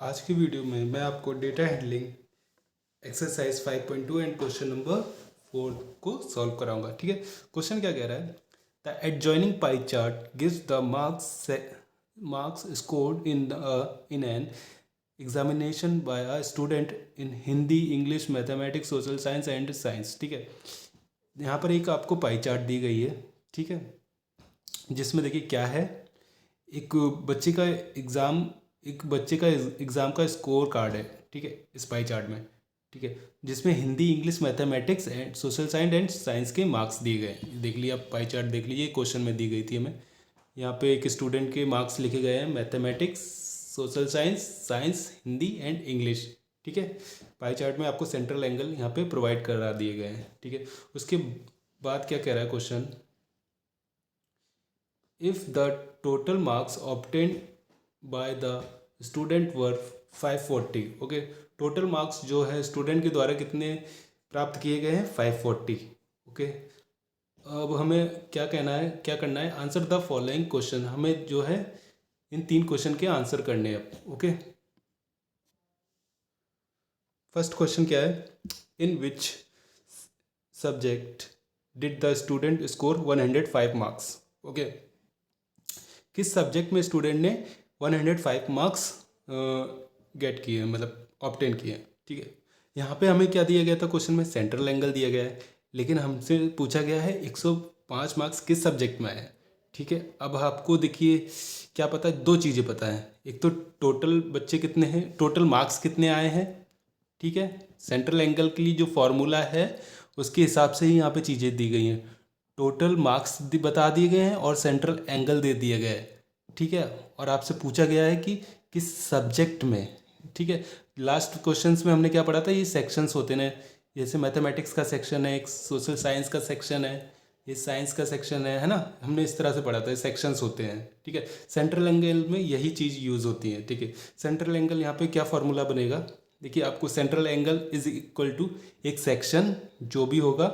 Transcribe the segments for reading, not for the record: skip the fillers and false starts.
आज की वीडियो में मैं आपको data handling exercise 5.2 and question number 4 को सॉल्व कराऊंगा। ठीक है, क्वेश्चन क्या कह रहा है? The adjoining pie chart gives the marks scored in an examination by a student in Hindi, English, mathematics, social science and science. ठीक है, यहाँ पर एक आपको पाई चार्ट दी गई है। ठीक है, जिसमें देखिए क्या है, एक बच्चे का एग्ज़ाम एक बच्चे का एग्ज़ाम का स्कोर कार्ड है। ठीक है, इस पाई चार्ट में। ठीक है, जिसमें Hindi, English, mathematics and social science and science के मार्क्स दिए गए हैं। देख लिया, आप पाई चार्ट देख लीजिए, क्वेश्चन में दी गई थी हमें। यहाँ पे एक स्टूडेंट के मार्क्स लिखे गए हैं, mathematics, social science, science, Hindi and English. ठीक है, पाई चार्ट में आपको सेंट्रल एंगल यहाँ पे प्रोवाइड करा दिए गए हैं। ठीक है, उसके बाद क्या कह रहा है question? if the total marks obtained by the student were 540। Okay, total marks जो है स्टूडेंट के द्वारा कितने प्राप्त किए गए हैं? 540। ओके, अब हमें क्या करना है? Answer the following question. हमें जो है इन 3 क्वेश्चन के आंसर करने हैं। ओके, फर्स्ट क्वेश्चन क्या है? In which subject did the student score 105 marks? Okay, किस सब्जेक्ट में स्टूडेंट ने 105 मार्क्स गेट किए, मतलब ऑब्टेन किए? ठीक है, यहाँ पे हमें क्या दिया गया था क्वेश्चन में? सेंट्रल एंगल दिया गया है, लेकिन हमसे पूछा गया है 105 मार्क्स किस सब्जेक्ट में आए हैं। ठीक है, अब आपको देखिए क्या पता है, 2 चीज़ें पता है। एक तो टोटल बच्चे कितने हैं, टोटल मार्क्स कितने आए हैं। ठीक है, सेंट्रल एंगल के लिए जो फॉर्मूला है उसके हिसाब से ही यहाँ पे चीज़ें दी गई हैं। टोटल मार्क्स बता दिए गए हैं और सेंट्रल एंगल दे दिया गया है। ठीक है, और आपसे पूछा गया है कि किस सब्जेक्ट में। ठीक है, लास्ट क्वेश्चंस में हमने क्या पढ़ा था? ये सेक्शंस होते हैं, जैसे मैथमेटिक्स का सेक्शन है, एक सोशल साइंस का सेक्शन है, ये साइंस का सेक्शन है ना? हमने इस तरह से पढ़ा था, सेक्शंस होते हैं। ठीक है, सेंट्रल एंगल में यही चीज़ यूज़ होती है। ठीक है, सेंट्रल एंगल यहाँ पे क्या फॉर्मूला बनेगा? देखिए, आपको central angle is equal to एक सेक्शन जो भी होगा,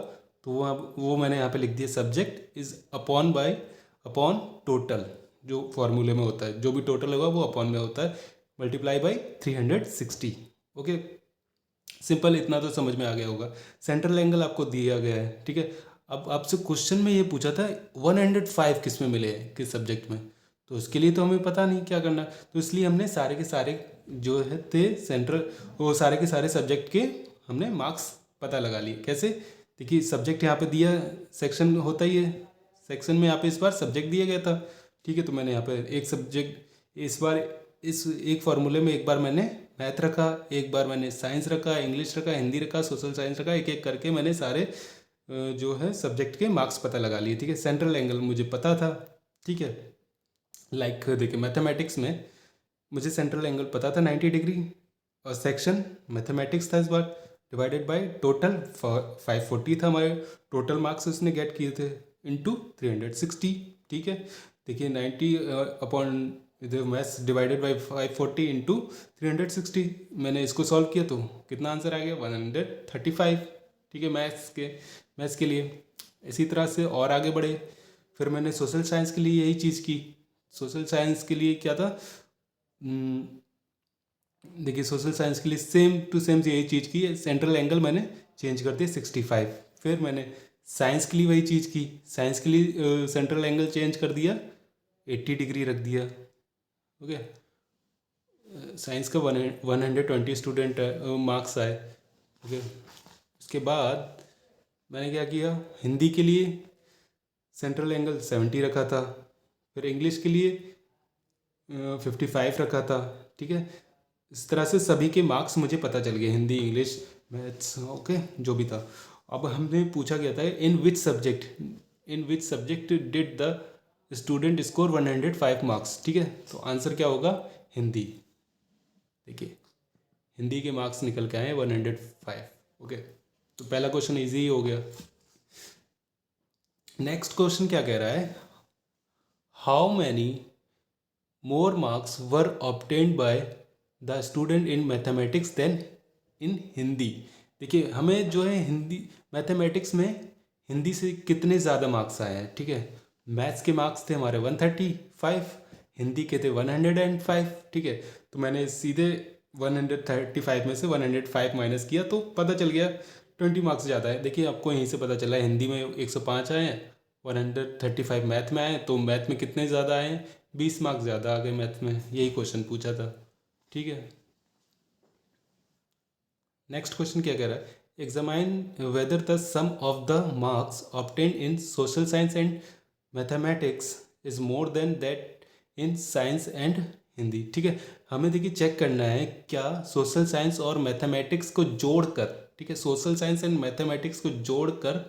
तो वो मैंने यहाँ पे लिख दिया, सब्जेक्ट इज अपॉन टोटल, जो फॉर्मूले में होता है, जो भी टोटल होगा वो अपॉन में होता है, मल्टीप्लाई बाई 360। ओके, सिंपल, इतना तो समझ में आ गया होगा। सेंट्रल एंगल आपको दिया गया है। ठीक है, अब आपसे क्वेश्चन में ये पूछा था 105 किस में मिले हैं, किस सब्जेक्ट में, तो उसके लिए तो हमें पता नहीं क्या करना, तो इसलिए हमने सारे के सारे जो है थे सेंट्रल, वो सारे के सारे सब्जेक्ट के हमने मार्क्स पता लगा लिए। कैसे? देखिए, सब्जेक्ट यहाँ पे दिया, सेक्शन होता ही है, सेक्शन में यहाँ पे इस बार सब्जेक्ट दिया गया था। ठीक है, तो मैंने यहाँ पे एक सब्जेक्ट, इस बार इस एक फार्मूले में एक बार मैंने मैथ रखा, एक बार मैंने साइंस रखा, इंग्लिश रखा, हिंदी रखा, सोशल साइंस रखा, एक एक करके मैंने सारे जो है सब्जेक्ट के मार्क्स पता लगा लिए। ठीक है, सेंट्रल एंगल मुझे पता था। ठीक है, लाइक देखिए, मैथमेटिक्स में मुझे सेंट्रल एंगल पता था 90 डिग्री, और सेक्शन मैथमेटिक्स था इस बार, डिवाइडेड बाय टोटल 540 था हमारे टोटल मार्क्स उसने गेट किए थे, इंटू 360। ठीक है, देखिए 90 अपॉन इधर मैथ्स डिवाइडेड बाई 540 इंटू 360, मैंने इसको सॉल्व किया तो कितना आंसर आ गया? 135। ठीक है, मैथ्स के लिए। इसी तरह से और आगे बढ़े, फिर मैंने सोशल साइंस के लिए यही चीज़ की। सोशल साइंस के लिए क्या था? देखिए, सोशल साइंस के लिए सेम टू सेम यही चीज़ की, सेंट्रल एंगल मैंने चेंज कर दिया 65। फिर मैंने साइंस के लिए वही चीज़ की, साइंस के लिए सेंट्रल एंगल चेंज कर दिया, 80 डिग्री रख दिया। ओके, साइंस का 120 स्टूडेंट मार्क्स आए। ओके, उसके बाद मैंने क्या किया? हिंदी के लिए सेंट्रल एंगल 70 रखा था, फिर इंग्लिश के लिए 55 रखा था। ठीक है, इस तरह से सभी के मार्क्स मुझे पता चल गए, हिंदी, इंग्लिश, मैथ्स, ओके, जो भी था। अब हमने पूछा गया था in which subject did the student score 105 marks. ठीक है, तो आंसर क्या होगा? हिंदी। देखिए, हिंदी के मार्क्स निकल के आए 105। ओके, तो पहला क्वेश्चन इजी ही हो गया। नेक्स्ट क्वेश्चन क्या कह रहा है? How many more marks were obtained by the student in mathematics than in Hindi. देखिए, हमें जो है हिंदी, मैथमेटिक्स में हिंदी से कितने ज़्यादा मार्क्स आए हैं। ठीक है, मैथ्स के मार्क्स थे हमारे 135, हिंदी के थे 105। ठीक है, तो मैंने सीधे 135 में से 105 माइनस किया तो पता चल गया 20 मार्क्स ज़्यादा है। देखिए आपको यहीं से पता चला, हिंदी में 105 आए हैं, 135 मैथ में आए, तो मैथ में कितने ज़्यादा आए हैं, 20 मार्क्स ज़्यादा आ गए मैथ में। यही क्वेश्चन पूछा था, ठीक है। नेक्स्ट क्वेश्चन क्या कह रहा है, examine whether the sum of the marks obtain in social science and mathematics is more than that in science and Hindi. ठीक है, हमें देखिए चेक करना है क्या सोशल साइंस और मैथमेटिक्स को जोड़कर, ठीक है, सोशल साइंस एंड मैथमेटिक्स को जोड़कर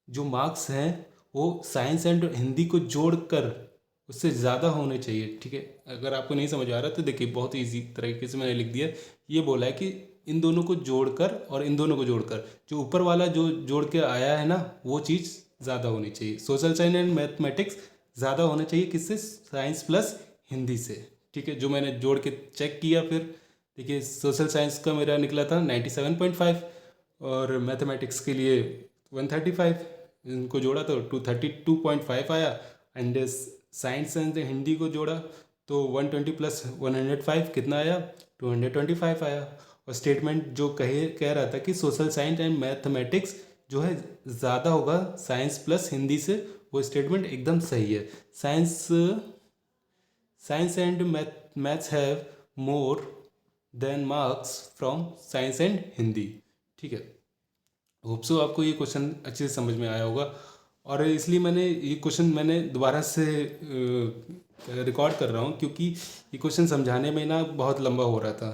जो मार्क्स हैं वो साइंस एंड हिंदी को जोड़कर उससे ज़्यादा होने चाहिए। ठीक है, अगर आपको नहीं समझ आ रहा तो देखिए बहुत इजी तरीके से मैंने लिख दिया। ये बोला है कि इन दोनों को जोड़कर और इन दोनों को जोड़कर जो ऊपर वाला जो जोड़ के आया है ना वो चीज़ ज़्यादा होनी चाहिए। सोशल साइंस एंड मैथमेटिक्स ज़्यादा होना चाहिए किससे, साइंस प्लस हिंदी से। ठीक है, जो मैंने जोड़ के चेक किया फिर देखिए सोशल साइंस का मेरा निकला था 97.5 और मैथमेटिक्स के लिए 135, इनको जोड़ा तो 232.5 आया। एंड साइंस एंड हिंदी को जोड़ा तो 120 प्लस 105 कितना आया, 225 आया। और स्टेटमेंट जो कह रहा था कि सोशल साइंस एंड मैथमेटिक्स जो है ज़्यादा होगा साइंस प्लस हिंदी से, वो स्टेटमेंट एकदम सही है। Science and maths have more than marks from science and Hindi. ठीक है, होप सो आपको ये क्वेश्चन अच्छे से समझ में आया होगा। और इसलिए मैंने ये क्वेश्चन मैंने दोबारा से रिकॉर्ड कर रहा हूँ क्योंकि ये क्वेश्चन समझाने में ना बहुत लंबा हो रहा था,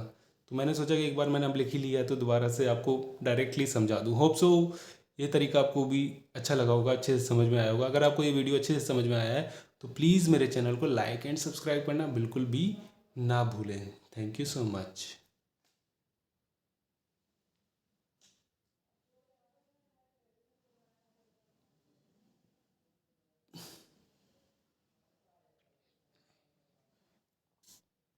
तो मैंने सोचा कि एक बार मैंने अब लिख ही लिया है तो दोबारा से आपको डायरेक्टली समझा दूँ। होप सो ये तरीका आपको भी अच्छा लगा होगा, अच्छे से समझ में आया होगा। अगर आपको ये वीडियो अच्छे से समझ में आया है तो प्लीज़ मेरे चैनल को लाइक एंड सब्सक्राइब करना बिल्कुल भी ना भूलें। Thank you so much.